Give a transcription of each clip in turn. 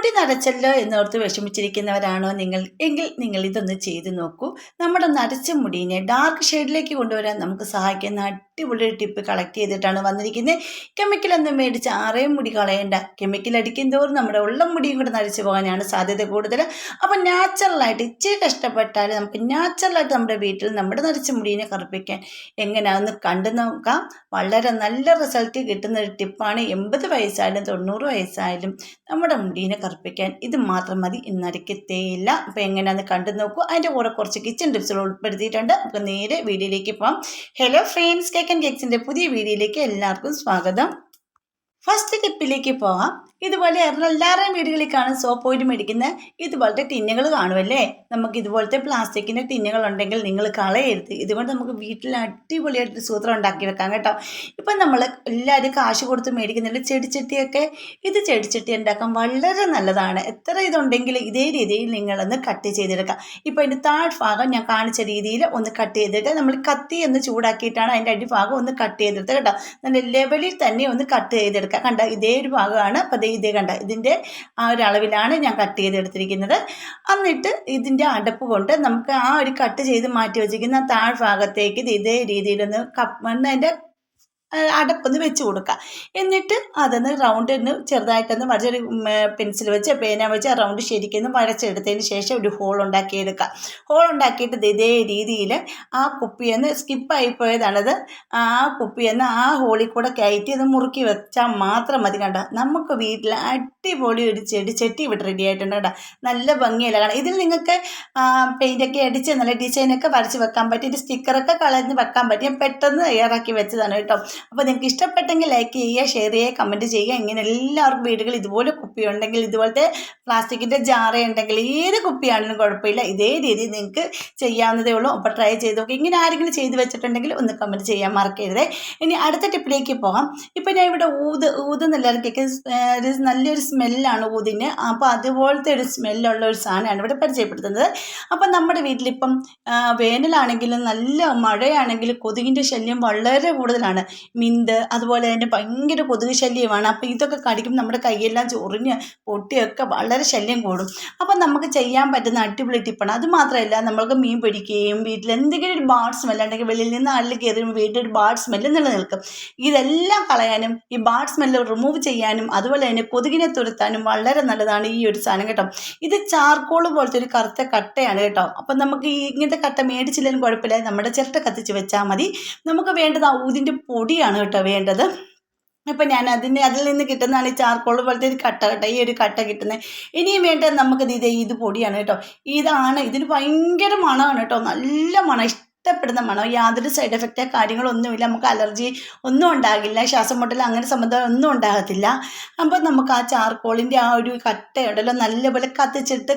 മുടി നരച്ചല്ലോ എന്നോർത്ത് വിഷമിച്ചിരിക്കുന്നവരാണോ നിങ്ങൾ എങ്കിൽ നിങ്ങൾ ഇതൊന്ന് ചെയ്തു നോക്കൂ. നമ്മുടെ നരച്ച മുടീനെ ഡാർക്ക് ഷെയ്ഡിലേക്ക് കൊണ്ടുവരാൻ നമുക്ക് സഹായിക്കുന്ന അടിപൊളി ടിപ്പ് കളക്ട് ചെയ്തിട്ടാണ് വന്നിരിക്കുന്നത്. കെമിക്കലൊന്നും മേടിച്ച് ആരെയും മുടി കളയണ്ട. കെമിക്കൽ അടിക്കും തോറും നമ്മുടെ ഉള്ള മുടിയും കൂടെ നരച്ചു പോകാനാണ് സാധ്യത കൂടുതൽ. അപ്പം നാച്ചുറലായിട്ട് ഇച്ചിരി കഷ്ടപ്പെട്ടാൽ നമുക്ക് നാച്ചുറലായിട്ട് നമ്മുടെ വീട്ടിൽ നമ്മുടെ നരച്ച മുടീനെ കറുപ്പിക്കാൻ എങ്ങനെയാണെന്ന് കണ്ടു നോക്കാം. വളരെ നല്ല റിസൾട്ട് കിട്ടുന്ന ഒരു ടിപ്പാണ്. 80 വയസ്സായാലും 90 വയസ്സായാലും നമ്മുടെ മുടീനെ കറുപ്പിക്കാൻ ഇത് മാത്രം മതി. നരക്കത്തേയില്ല. അപ്പോൾ എങ്ങനെയാണെന്ന് കണ്ടു നോക്കൂ. അതിൻ്റെ കൂടെ കുറച്ച് കിച്ചൺ ടിപ്സുകൾ ഉൾപ്പെടുത്തിയിട്ടുണ്ട്. നമുക്ക് നേരെ വീഡിയോയിലേക്ക് പോകാം. ഹലോ ഫ്രണ്ട്സ്, കേക്ക് ആൻഡ് കേക്സിൻ്റെ പുതിയ വീഡിയോയിലേക്ക് എല്ലാവർക്കും സ്വാഗതം. ഫസ്റ്റ് ടിപ്പിലേക്ക് പോകാം. ഇതുപോലെ എല്ലാവരുടെയും വീടുകളിൽ കാണും സോപ്പ് ഓയിൽ മേടിക്കുന്ന ഇതുപോലത്തെ ടിന്നുകൾ കാണുമല്ലേ. നമുക്ക് ഇതുപോലത്തെ പ്ലാസ്റ്റിക്കിൻ്റെ ടിന്നുകൾ ഉണ്ടെങ്കിൽ നിങ്ങൾ കളയരുത്. ഇതുകൊണ്ട് നമുക്ക് വീട്ടിൽ അടിപൊളിയായിട്ട് സൂത്രം ഉണ്ടാക്കി വെക്കാം കേട്ടോ. ഇപ്പം നമ്മൾ എല്ലാവരും കാശ് കൊടുത്ത് മേടിക്കുന്നില്ല ചെടിച്ചട്ടിയൊക്കെ. ഇത് ചെടിച്ചട്ടി ഉണ്ടാക്കാൻ വളരെ നല്ലതാണ്. എത്ര ഇതുണ്ടെങ്കിൽ ഇതേ രീതിയിൽ നിങ്ങളൊന്ന് കട്ട് ചെയ്തെടുക്കാം. ഇപ്പോൾ അതിൻ്റെ താഴ്ഭാഗം ഞാൻ കാണിച്ച രീതിയിൽ ഒന്ന് കട്ട് ചെയ്തെടുക്കുക. നമ്മൾ കത്തി ഒന്ന് ചൂടാക്കിയിട്ടാണ് അതിൻ്റെ അടിഭാഗം ഒന്ന് കട്ട് ചെയ്തെടുത്തത് കേട്ടോ. നല്ല ലെവലിൽ തന്നെ ഒന്ന് കട്ട് ചെയ്തെടുക്കുക. കണ്ട ഇതേ ഒരു ഭാഗമാണ്. അപ്പോൾ ഇതേ കണ്ട ഇതിൻ്റെ ആ ഒരു അളവിലാണ് ഞാൻ കട്ട് ചെയ്തെടുത്തിരിക്കുന്നത്. എന്നിട്ട് ഇതിൻ്റെ അടപ്പ് കൊണ്ട് നമുക്ക് ആ ഒരു കട്ട് ചെയ്ത് മാറ്റി വെച്ചിരിക്കുന്ന താഴ്ഭാഗത്തേക്ക് ഇതേ രീതിയിലൊന്ന് അതിൻ്റെ അടപ്പൊന്ന് വെച്ച് കൊടുക്കുക. എന്നിട്ട് അതൊന്ന് റൗണ്ടിന് ചെറുതായിട്ടൊന്ന് വരച്ചൊരു പെൻസിൽ വെച്ച് പേന വെച്ച് റൗണ്ട് ശരിക്കൊന്ന് വരച്ചെടുത്തതിന് ശേഷം ഒരു ഹോൾ ഉണ്ടാക്കിയെടുക്കുക. ഹോൾ ഉണ്ടാക്കിയിട്ട് ഇതേ രീതിയിൽ ആ കുപ്പിയൊന്ന് സ്കിപ്പായിപ്പോയതാണത്. ആ കുപ്പിയൊന്ന് ആ ഹോളിൽ കൂടെ കയറ്റി അത് മുറുക്കി വെച്ചാൽ മാത്രം മതി. കണ്ട നമുക്ക് വീട്ടിൽ അടിപൊളി ഒരു ചെടി ഇവിടെ റെഡി ആയിട്ടുണ്ട് കേട്ടോ. നല്ല ഭംഗിയല്ല കാണാം. ഇതിൽ നിങ്ങൾക്ക് പെയിൻ്റൊക്കെ അടിച്ച് നല്ല ഡിസൈനൊക്കെ വരച്ച് വെക്കാൻ പറ്റി. ഒരു സ്റ്റിക്കറൊക്കെ കളഞ്ഞ് വെക്കാൻ പറ്റി. ഞാൻ പെട്ടെന്ന് തയ്യാറാക്കി വെച്ചതാണ് കേട്ടോ. അപ്പോൾ നിങ്ങൾക്ക് ഇഷ്ടപ്പെട്ടെങ്കിൽ ലൈക്ക് ചെയ്യുക, ഷെയർ ചെയ്യുക, കമൻറ്റ് ചെയ്യുക. ഇങ്ങനെ എല്ലാവർക്കും വീടുകൾ ഇതുപോലെ കുപ്പി ഉണ്ടെങ്കിൽ, ഇതുപോലത്തെ പ്ലാസ്റ്റിക്കിൻ്റെ ജാറ ഉണ്ടെങ്കിൽ, ഏത് കുപ്പിയാണെങ്കിലും കുഴപ്പമില്ല, ഇതേ രീതിയിൽ നിങ്ങൾക്ക് ചെയ്യാവുന്നതേ ഉള്ളൂ. അപ്പോൾ ട്രൈ ചെയ്ത് നോക്കി. ഇങ്ങനെ ആരെങ്കിലും ചെയ്ത് വെച്ചിട്ടുണ്ടെങ്കിൽ ഒന്ന് കമൻറ്റ് ചെയ്യാൻ മറക്കരുത്. ഇനി അടുത്ത ടിപ്പിലേക്ക് പോകാം. ഇപ്പോൾ ഞാൻ ഇവിടെ ഊതെന്ന് എല്ലാവർക്കൊക്കെ നല്ലൊരു സ്മെല്ലാണ് ഊതിന്. അപ്പോൾ അതുപോലത്തെ ഒരു സ്മെല്ലുള്ള ഒരു സാധനമാണ് ഇവിടെ പരിചയപ്പെടുത്തുന്നത്. അപ്പം നമ്മുടെ വീട്ടിലിപ്പം വേനലാണെങ്കിലും നല്ല മഴയാണെങ്കിലും കൊതുകിൻ്റെ ശല്യം വളരെ കൂടുതലാണ്. മിന്ത് അതുപോലെ തന്നെ ഭയങ്കര കൊതുക് ശല്യമാണ്. അപ്പോൾ ഇതൊക്കെ കടിക്കുമ്പോൾ നമ്മുടെ കൈയെല്ലാം ചൊറിഞ്ഞ് പൊട്ടിയൊക്കെ വളരെ ശല്യം കൂടും. അപ്പം നമുക്ക് ചെയ്യാൻ പറ്റുന്ന അടിപൊളി ടിപ്പാണ്. അതുമാത്രമല്ല, നമ്മൾക്ക് മീൻ പൊരിക്കുകയും വീട്ടിൽ എന്തെങ്കിലും ഒരു ബാഡ് സ്മെല്ല് ഉണ്ടെങ്കിൽ വെളിയിൽ നിന്ന് അല്ല് കയറുമ്പോൾ വീട്ടിൽ ഒരു ബാഡ് സ്മെല്ല് നിലനിൽക്കും. ഇതെല്ലാം കളയാനും ഈ ബാഡ് സ്മെല്ല് റിമൂവ് ചെയ്യാനും അതുപോലെ തന്നെ കൊതുകിനെ തുരത്താനും വളരെ നല്ലതാണ് ഈ ഒരു സാധനം കേട്ടോ. ഇത് ചാർക്കോൾ പോലത്തെ ഒരു കറുത്ത കട്ടയാണ് കേട്ടോ. അപ്പം നമുക്ക് ഈ ഇങ്ങനത്തെ കട്ട മേടിച്ചില്ലെങ്കിലും കുഴപ്പമില്ല, നമ്മുടെ ചിരട്ട കത്തിച്ച് വെച്ചാൽ മതി. നമുക്ക് വേണ്ടത് ഊതിൻ്റെ പൊടിയാണ് കേട്ടോ വേണ്ടത്. ഇപ്പം ഞാൻ അതിൽ നിന്ന് കിട്ടുന്നതാണ് ഈ ചാർക്കോൾ പോലത്തെ ഒരു കട്ട ഈ ഒരു കട്ട കിട്ടുന്നത്. ഇനിയും വേണ്ടത് നമുക്ക് ഇത് പൊടിയാണ് കേട്ടോ. ഇതിന് ഭയങ്കര മണമാണ് കേട്ടോ. നല്ല മണം, ഇഷ്ടപ്പെടുന്ന മണം. യാതൊരു സൈഡ് എഫക്റ്റോ കാര്യങ്ങളൊന്നുമില്ല. നമുക്ക് അലർജി ഒന്നും ഉണ്ടാകില്ല. ശ്വാസം മുട്ടൽ അങ്ങനെ സംബന്ധം ഒന്നും ഉണ്ടാകത്തില്ല. അപ്പോൾ നമുക്ക് ആ ചാർക്കോളിൻ്റെ ആ ഒരു കട്ടയുണ്ടല്ലോ നല്ലപോലെ കത്തിച്ചിട്ട്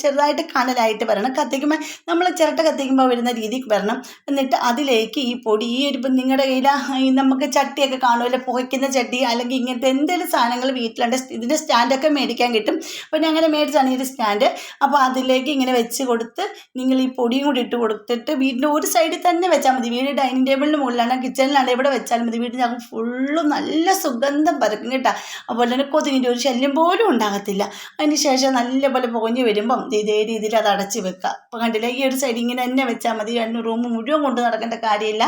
ചെറുതായിട്ട് കനലായിട്ട് വരണം. കത്തിക്കുമ്പോൾ നമ്മൾ ചിരട്ട കത്തിക്കുമ്പോൾ വരുന്ന രീതിക്ക് വരണം. എന്നിട്ട് അതിലേക്ക് ഈ പൊടി നിങ്ങളുടെ കയ്യിൽ നമുക്ക് ചട്ടിയൊക്കെ കാണുമല്ലോ, പുകയ്ക്കുന്ന ചട്ടി അല്ലെങ്കിൽ ഇങ്ങനത്തെ എന്തെങ്കിലും സാധനങ്ങൾ വീട്ടിലുണ്ട്. ഇതിൻ്റെ സ്റ്റാൻഡൊക്കെ മേടിക്കാൻ കിട്ടും. അപ്പോൾ ഞാൻ അങ്ങനെ മേടിച്ചാണ് ഈ ഒരു സ്റ്റാൻഡ്. അപ്പോൾ അതിലേക്ക് ഇങ്ങനെ വെച്ച് കൊടുത്ത് നിങ്ങൾ ഈ പൊടിയും കൂടി ഇട്ട് കൊടുത്തിട്ട് വീടിൻ്റെ ഒരു സൈഡിൽ തന്നെ വെച്ചാൽ മതി. വീട് ഡൈനിങ് ടേബിളിന് മുകളിലാണ്, കിച്ചണിലാണ്, എവിടെ വെച്ചാലും മതി. വീടിനകത്ത് ഫുള്ളും നല്ല സുഗന്ധം പരക്കും കേട്ടോ. അതുപോലെ തന്നെ കൊതുകിൻ്റെ ഒരു ശല്യം പോലും ഉണ്ടാകത്തില്ല. അതിന് ശേഷം നല്ലപോലെ പുകഞ്ഞ് വരുമ്പം ഇതേ രീതിയിൽ അത് അടച്ച് വെക്കുക. അപ്പോൾ കണ്ടില്ല, ഈ ഒരു സൈഡ് ഇങ്ങനെ തന്നെ വെച്ചാൽ മതി. റൂം മുഴുവൻ കൊണ്ട് നടക്കേണ്ട കാര്യമില്ല.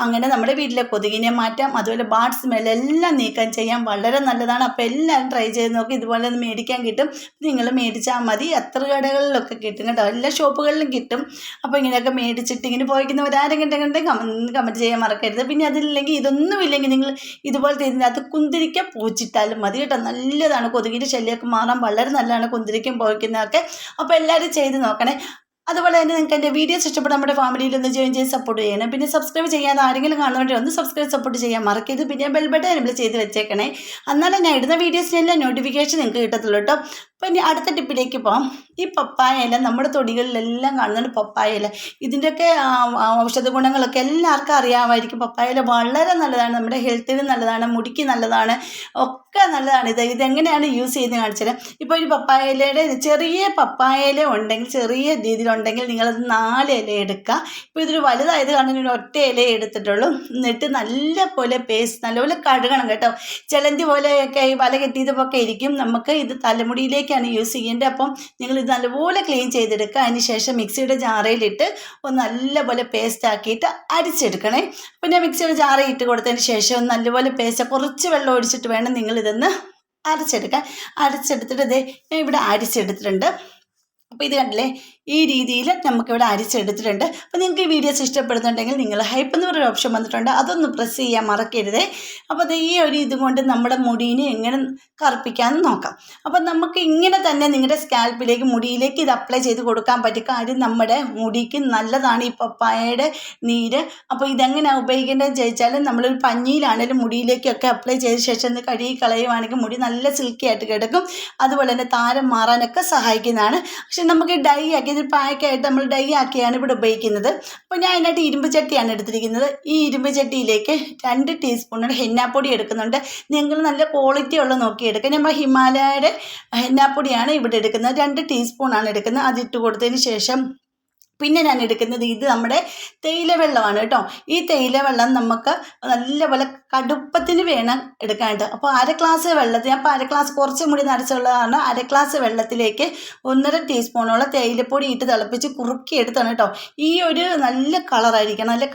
അങ്ങനെ നമ്മുടെ വീട്ടിലെ കൊതുകിനെ മാറ്റാം. അതുപോലെ ബാഡ് സ്മെല്ലെല്ലാം നീക്കം ചെയ്യാൻ വളരെ നല്ലതാണ്. അപ്പോൾ എല്ലാവരും ട്രൈ ചെയ്ത് നോക്കി. ഇതുപോലെ ഒന്ന് മേടിക്കാൻ കിട്ടും. നിങ്ങൾ മേടിച്ചാൽ മതി. എത്ര കടകളിലൊക്കെ കിട്ടും കേട്ടോ. എല്ലാ ഷോപ്പുകളിലും കിട്ടും. അപ്പോൾ ഇങ്ങനെയൊക്കെ മേടിച്ചിട്ട് ഇങ്ങനെ പോയിക്കുന്നവരാരെങ്കിലും കമൻറ്റ് ചെയ്യാൻ മറക്കരുത്. പിന്നെ അതില്ലെങ്കിൽ ഇതൊന്നും ഇല്ലെങ്കിൽ നിങ്ങൾ ഇതുപോലത്തെ ഇതിനകത്ത് കുന്തിരിക്ക പോച്ചിട്ടാലും മതി കേട്ടോ. നല്ലതാണ്. കൊതുകിൻ്റെ ശല്യമൊക്കെ മാറാൻ വളരെ നല്ലതാണ് കുന്തിരിക്കം പോയിക്കുന്നതൊക്കെ. അപ്പോൾ എല്ലാവരും ചെയ്ത് നോക്കണേ. അതുപോലെ തന്നെ നിങ്ങൾക്ക് എൻ്റെ വീഡിയോസ് ഇഷ്ടപ്പെട്ട നമ്മുടെ ഫാമിലിയിൽ ഒന്ന് ജോയിൻ ചെയ്ത് സപ്പോർട്ട് ചെയ്യണം. പിന്നെ സബ്സ്ക്രൈബ് ചെയ്യാതെ ആരെങ്കിലും കാണുന്നുണ്ടെങ്കിൽ ഒന്ന് സപ്പോർട്ട് ചെയ്യാൻ മറക്കരുത്. പിന്നെ ബെൽ ബട്ടൺ എനേബിൾ ചെയ്ത് വെച്ചേക്കണേ. എന്നാലും ഞാൻ ഇടുന്ന വീഡിയോസിനെല്ലാം നോട്ടിഫിക്കേഷൻ നിങ്ങൾക്ക് കിട്ടത്തുള്ളൂ കേട്ടോ. അപ്പോൾ ഇനി അടുത്ത ടിപ്പിലേക്ക് പോകാം. ഈ പപ്പായ ഇല നമ്മുടെ തൊടികളിലെല്ലാം കാണുന്നുണ്ട്. പപ്പായ ഇല ഇതിൻ്റെയൊക്കെ ഔഷധ ഗുണങ്ങളൊക്കെ എല്ലാവർക്കും അറിയാമായിരിക്കും. പപ്പായ ഇല വളരെ നല്ലതാണ്. നമ്മുടെ ഹെൽത്തിന് നല്ലതാണ്, മുടിക്ക് നല്ലതാണ്, ഒക്കെ നല്ലതാണ്. ഇതെങ്ങനെയാണ് യൂസ് ചെയ്യുന്നത് കാണിച്ചത്. ഇപ്പോൾ ഒരു പപ്പായ ഇലയുടെ ചെറിയ പപ്പായ ഇല ഉണ്ടെങ്കിൽ ചെറിയ രീതിയിൽ ഉണ്ടെങ്കിൽ നിങ്ങളത് 4 ഇല എടുക്കുക. ഇപ്പോൾ ഇതൊരു വലുതായത് കാരണം ഞാൻ ഒറ്റ ഇലയെ എടുത്തിട്ടുള്ളൂ. എന്നിട്ട് നല്ലപോലെ പേസ്റ്റ് നല്ലപോലെ കഴുകണം കേട്ടോ. ചിലന്തി പോലെയൊക്കെ ഈ വല കെട്ടിയതൊക്കെ ഇരിക്കും. നമുക്ക് ഇത് തലമുടിയിലേക്കാണ് യൂസ് ചെയ്യേണ്ടത്. അപ്പം നിങ്ങളിത് നല്ലപോലെ ക്ലീൻ ചെയ്തെടുക്കുക. അതിന് ശേഷം മിക്സിയുടെ ജാറയിലിട്ട് ഒന്ന് നല്ലപോലെ പേസ്റ്റ് ആക്കിയിട്ട് അരിച്ചെടുക്കണേ. അപ്പം ഞാൻ മിക്സിയുടെ ജാറയിൽ ഇട്ട് കൊടുത്തതിന് ശേഷം നല്ലപോലെ പേസ്റ്റ് കുറച്ച് വെള്ളം ഒഴിച്ചിട്ട് വേണം നിങ്ങളിതൊന്ന് അരച്ചെടുക്കാൻ. അരച്ചെടുത്തിട്ട് ഞാൻ ഇവിടെ അരിച്ചെടുത്തിട്ടുണ്ട്. അപ്പോൾ ഇത് കണ്ടില്ലേ, ഈ രീതിയിൽ നമുക്കിവിടെ അരിച്ചെടുത്തിട്ടുണ്ട്. അപ്പോൾ നിങ്ങൾക്ക് ഈ വീഡിയോസ് ഇഷ്ടപ്പെടുന്നുണ്ടെങ്കിൽ നിങ്ങൾ ഹൈപ്പ് എന്ന് പറയുന്ന ഓപ്ഷൻ വന്നിട്ടുണ്ട്, അതൊന്ന് പ്രസ് ചെയ്യാൻ മറക്കരുതേ. അപ്പോൾ അത് ഈ ഒരു ഇതുകൊണ്ട് നമ്മുടെ മുടീനെ എങ്ങനെ കറുപ്പിക്കാമെന്ന് നോക്കാം. അപ്പോൾ നമുക്ക് ഇങ്ങനെ തന്നെ നിങ്ങളുടെ സ്കാൽപ്പിലേക്ക് മുടിയിലേക്ക് ഇത് അപ്ലൈ ചെയ്ത് കൊടുക്കാൻ പറ്റിയ കാര്യം നമ്മുടെ മുടിക്ക് നല്ലതാണ് ഈ പപ്പായയുടെ നീര്. അപ്പോൾ ഇതെങ്ങനെയാണ് ഉപയോഗിക്കേണ്ടതെന്ന് ചോദിച്ചാൽ നമ്മളൊരു പഞ്ഞിയിലാണെങ്കിലും മുടിയിലേക്കൊക്കെ അപ്ലൈ ചെയ്ത ശേഷം ഒന്ന് കഴുകി കളയുവാണെങ്കിൽ മുടി നല്ല സിൽക്കി ആയിട്ട് കിടക്കും. അതുപോലെ തന്നെ താരം മാറാനൊക്കെ സഹായിക്കുന്നതാണ്. പക്ഷെ നമുക്ക് ഡൈ ആക്കി ഇത് പാക്കായിട്ട് നമ്മൾ ഡൈ ആക്കിയാണ് ഇവിടെ ഉപയോഗിക്കുന്നത്. അപ്പോൾ ഞാൻ അതിനായിട്ട് ഇരുമ്പ് ചട്ടിയാണ് എടുത്തിരിക്കുന്നത്. ഈ ഇരുമ്പ് ചട്ടിയിലേക്ക് 2 ടീസ്പൂൺ ഹെന്നാപ്പൊടി എടുക്കുന്നുണ്ട്. നിങ്ങൾ നല്ല ക്വാളിറ്റി ഉള്ള നോക്കി എടുക്കുക. നമ്മൾ ഹിമാലയയുടെ ഹെന്നാപ്പൊടിയാണ് ഇവിടെ എടുക്കുന്നത്. 2 ടീസ്പൂണാണ് എടുക്കുന്നത്. അതിട്ട് കൊടുത്തതിന് ശേഷം പിന്നെ ഞാൻ എടുക്കുന്നത് ഇത് നമ്മുടെ തേയില വെള്ളമാണ് കേട്ടോ. ഈ തേയില വെള്ളം നമുക്ക് നല്ലപോലെ കടുപ്പത്തിന് വേണം എടുക്കാനായിട്ട്. അപ്പോൾ 1/2 ഗ്ലാസ് വെള്ളത്തിൽ ഞാൻ ഇപ്പോൾ 1/2 ഗ്ലാസ് കുറച്ച് മുടി നരച്ചുള്ളതാണ്. 1/2 ഗ്ലാസ് വെള്ളത്തിലേക്ക് 1.5 ടീസ്പൂണോളം തേയിലപ്പൊടി ഇട്ട് തിളപ്പിച്ച് കുറുക്കി എടുത്താണ് കേട്ടോ. ഈ ഒരു നല്ല കളറായിരിക്കണം, നല്ല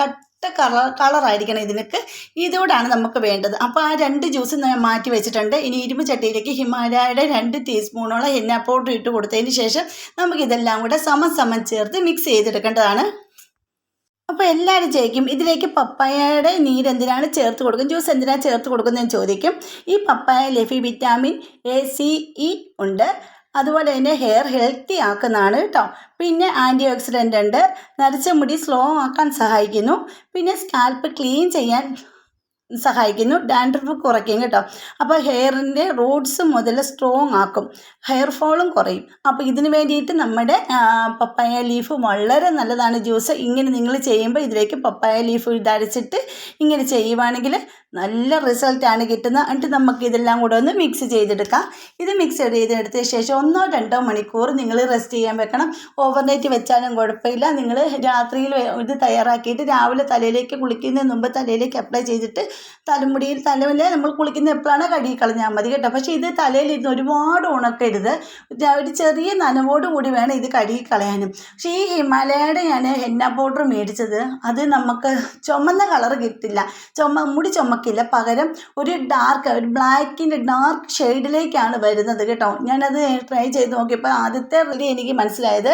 കളറായിരിക്കണം ഇതിനൊക്കെ. ഇതോടാണ് നമുക്ക് വേണ്ടത്. അപ്പോൾ ആ 2 ജ്യൂസ് ഞാൻ മാറ്റി വെച്ചിട്ടുണ്ട്. ഇനി ഇരുമ്പ് ചട്ടിയിലേക്ക് ഹിമാലയയുടെ 2 ടീസ്പൂണോളം ഹെന്ന പൗഡർ ഇട്ട് കൊടുത്തതിന് ശേഷം നമുക്കിതെല്ലാം കൂടെ സമം ചേർത്ത് മിക്സ് ചെയ്തെടുക്കേണ്ടതാണ്. അപ്പോൾ എല്ലാവരും ചോദിക്കും ഇതിലേക്ക് പപ്പായയുടെ നീര് എന്തിനാണ് ചേർത്ത് കൊടുക്കും, ജ്യൂസ് എന്തിനാണ് ചേർത്ത് കൊടുക്കുന്നതെന്ന് ചോദിക്കും. ഈ പപ്പായ ലെഫി വിറ്റാമിൻ A, C, E ഉണ്ട്. അതുപോലെ തന്നെ ഹെയർ ഹെൽത്തി ആക്കുന്നതാണ് കേട്ടോ. പിന്നെ ആൻറ്റി ഓക്സിഡൻ്റ് ഉണ്ട്. നരച്ച മുടി സ്ലോ ആക്കാൻ സഹായിക്കുന്നു. പിന്നെ സ്കാൽപ്പ് ക്ലീൻ ചെയ്യാൻ സഹായിക്കുന്നു. ഡാൻഡ്രഫ് കുറയ്ക്കും കേട്ടോ. അപ്പോൾ ഹെയറിൻ്റെ റൂട്ട്സ് മുതൽ സ്ട്രോങ് ആക്കും, ഹെയർ ഫോളും കുറയും. അപ്പോൾ ഇതിന് വേണ്ടിയിട്ട് നമ്മുടെ പപ്പായ ലീഫ് വളരെ നല്ലതാണ്. ജ്യൂസ് ഇങ്ങനെ നിങ്ങൾ ചെയ്യുമ്പോൾ ഇതിലേക്ക് പപ്പായ ലീഫ് ഇതരച്ചിട്ട് ഇങ്ങനെ ചെയ്യുവാണെങ്കിൽ നല്ല റിസൾട്ടാണ് കിട്ടുന്നത്. എന്നിട്ട് നമുക്ക് ഇതെല്ലാം കൂടെ ഒന്ന് മിക്സ് ചെയ്തെടുക്കാം. ഇത് മിക്സ് ചെയ്തെടുത്ത ശേഷം 1-2 മണിക്കൂർ നിങ്ങൾ റെസ്റ്റ് ചെയ്യാൻ വെക്കണം. ഓവർനൈറ്റ് വെച്ചാലും കുഴപ്പമില്ല. നിങ്ങൾ രാത്രിയിൽ ഇത് തയ്യാറാക്കിയിട്ട് രാവിലെ തലയിലേക്ക് കുളിക്കുന്നതിന് മുമ്പ് തലയിലേക്ക് അപ്ലൈ ചെയ്തിട്ട് തലയിൽ നമ്മൾ കുളിക്കുന്ന എപ്പോഴാണ് കഴുകി കളഞ്ഞാൽ മതി കേട്ടോ. പക്ഷേ ഇത് തലയിൽ ഇരുന്ന് ഒരുപാട് ഉണക്കരുത്. ഒരു ചെറിയ നനവോട് കൂടി വേണം ഇത് കഴുകി കളയാനും. പക്ഷേ ഈ ഹിമാലയയുടെ ഞാൻ ഹെന്ന പൗഡർ മേടിച്ചത് അത് നമുക്ക് ചുമന്ന കളർ കിട്ടില്ല, മുടി ചുമക്കില്ല. പകരം ഒരു ബ്ലാക്കിൻ്റെ ഡാർക്ക് ഷെയ്ഡിലേക്കാണ് വരുന്നത് കേട്ടോ. ഞാനത് ട്രൈ ചെയ്ത് നോക്കിയപ്പോൾ ആദ്യത്തെ എനിക്ക് മനസ്സിലായത്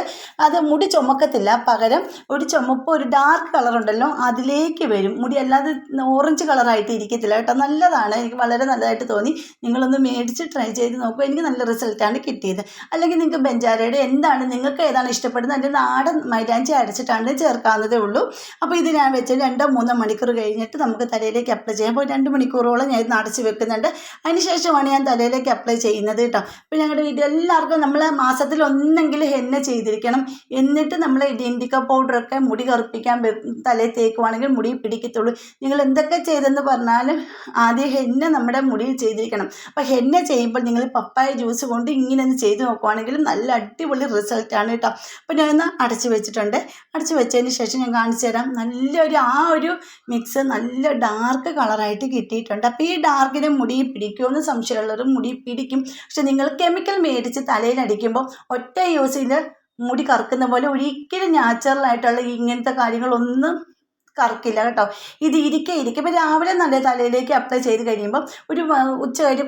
അത് മുടി ചുമക്കത്തില്ല. പകരം ഒരു ചുമപ്പ് ഒരു ഡാർക്ക് കളറുണ്ടല്ലോ അതിലേക്ക് വരും. മുടി അല്ലാതെ ഓറഞ്ച് കളറായിട്ട് ഇരിക്കത്തില്ല കേട്ടോ. നല്ലതാണ്, എനിക്ക് വളരെ നല്ലതായിട്ട് തോന്നി. നിങ്ങളൊന്ന് മേടിച്ച് ട്രൈ ചെയ്ത് നോക്കുക. എനിക്ക് നല്ല റിസൾട്ടാണ് കിട്ടിയത്. അല്ലെങ്കിൽ നിങ്ങൾക്ക് ബെഞ്ചാരയുടെ എന്താണ് നിങ്ങൾക്ക് ഏതാണ് ഇഷ്ടപ്പെടുന്നത് അതിൻ്റെ നാടൻ മൈലാഞ്ചി അരച്ചിട്ടാണ് ചേർക്കാവുന്നതേ ഉള്ളൂ. അപ്പോൾ ഇത് ഞാൻ വെച്ച് 2-3 മണിക്കൂർ കഴിഞ്ഞിട്ട് നമുക്ക് തലയിലേക്ക് അപ്ലൈ ചെയ്യാം. അപ്പോൾ 2 മണിക്കൂറോളം ഞാൻ ഇത് അടച്ച് വെക്കുന്നുണ്ട്. അതിന് ശേഷമാണ് ഞാൻ തലയിലേക്ക് അപ്ലൈ ചെയ്യുന്നത് കേട്ടോ. അപ്പോൾ ഞങ്ങളുടെ വീട്ടിൽ എല്ലാവർക്കും നമ്മൾ മാസത്തിൽ ഒന്നെങ്കിലും ഹെന്ന ചെയ്തിരിക്കണം. എന്നിട്ട് നമ്മൾ ഇൻഡിക്ക പൗഡറൊക്കെ മുടി കറുപ്പിക്കാൻ തലയിൽ തേക്കുവാണെങ്കിൽ മുടി പിടിക്കത്തുള്ളൂ. നിങ്ങൾ എന്തൊക്കെ ചെയ്തെന്ന് പറഞ്ഞാലും ആദ്യം ഹെന്ന നമ്മുടെ മുടിയിൽ ചെയ്തിരിക്കണം. അപ്പോൾ ഹെന്ന ചെയ്യുമ്പോൾ നിങ്ങൾ പപ്പായ ജ്യൂസ് കൊണ്ട് ഇങ്ങനെ ഒന്ന് ചെയ്ത് നോക്കുവാണെങ്കിൽ നല്ല അടിപൊളി റിസൾട്ടാണ് കേട്ടോ. അപ്പോൾ ഞാനൊന്ന് അടച്ച് വെച്ചിട്ടുണ്ട്. അടച്ച് വെച്ചതിന് ശേഷം ഞാൻ കാണിച്ചു തരാം. നല്ലൊരു ഒരു മിക്സ് നല്ല ഡാർക്ക് കളറായിട്ട് കിട്ടിയിട്ടുണ്ട്. അപ്പോൾ ഈ ഡാർക്കിന് മുടി പിടിക്കുമെന്ന് സംശയമുള്ളവർ മുടി പിടിക്കും. പക്ഷെ നിങ്ങൾ കെമിക്കൽ മേടിച്ച് തലയിൽ അടിക്കുമ്പോൾ ഒറ്റ യൂസിൽ മുടി കറുക്കുന്ന പോലെ ഒരിക്കലും നാച്ചുറലായിട്ടുള്ള ഇങ്ങനത്തെ കാര്യങ്ങളൊന്നും കറക്കില്ല കേട്ടോ. ഇത് ഇരിക്കുമ്പോൾ രാവിലെ നല്ല തലയിലേക്ക് അപ്ലൈ ചെയ്ത് കഴിയുമ്പോൾ ഒരു ഉച്ച കഴിഞ്ഞ്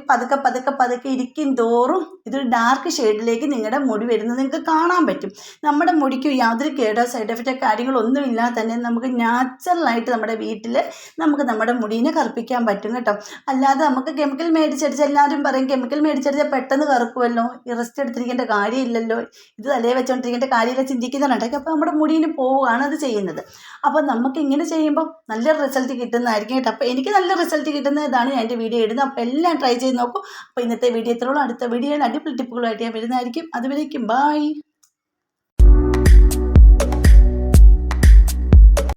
പതുക്കെ ഇരിക്കും തോറും ഇതൊരു ഡാർക്ക് ഷെയ്ഡിലേക്ക് നിങ്ങളുടെ മുടി വരുന്നത് നിങ്ങൾക്ക് കാണാൻ പറ്റും. നമ്മുടെ മുടിക്ക് യാതൊരു കേടോ സൈഡ് എഫക്റ്റോ കാര്യങ്ങളൊന്നും ഇല്ലാതെ തന്നെ നമുക്ക് നാച്ചുറലായിട്ട് നമ്മുടെ വീട്ടിൽ നമുക്ക് നമ്മുടെ മുടീനെ കറുപ്പിക്കാൻ പറ്റും കേട്ടോ. അല്ലാതെ നമുക്ക് കെമിക്കൽ മേടിച്ചടിച്ച് എല്ലാവരും പറയും കെമിക്കൽ മേടിച്ചടിച്ചാൽ പെട്ടെന്ന് കറുക്കുമല്ലോ, റെസ്റ്റ് എടുത്തിരിക്കേണ്ട കാര്യമില്ലല്ലോ, ഇത് തലയിൽ വെച്ചുകൊണ്ടിരിക്കേണ്ട കാര്യമില്ല ചിന്തിക്കുന്നുണ്ടാക്കി. അപ്പോൾ നമ്മുടെ മുടീന് പോവുകയാണ് അത് ചെയ്യുന്നത്. അപ്പോൾ നമുക്ക് ഇങ്ങനെ ചെയ്യുമ്പോൾ നല്ല റിസൾട്ട് കിട്ടുന്നതായിരിക്കും കേട്ടോ. അപ്പോൾ എനിക്ക് നല്ല റിസൾട്ട് കിട്ടുന്നതാണ് ഞാൻ എൻ്റെ വീഡിയോ ഇടുന്നത്. അപ്പോൾ എല്ലാം ട്രൈ ചെയ്ത് നോക്കും. അപ്പോൾ ഇന്നത്തെ വീഡിയോ ഇത്രയുള്ളൂ. അടുത്ത വീഡിയോയിൽ അടിപൊളി ടിപ്പുകളായിട്ട് ഞാൻ വരുന്നതായിരിക്കും. അതുവരേക്കും ബൈ.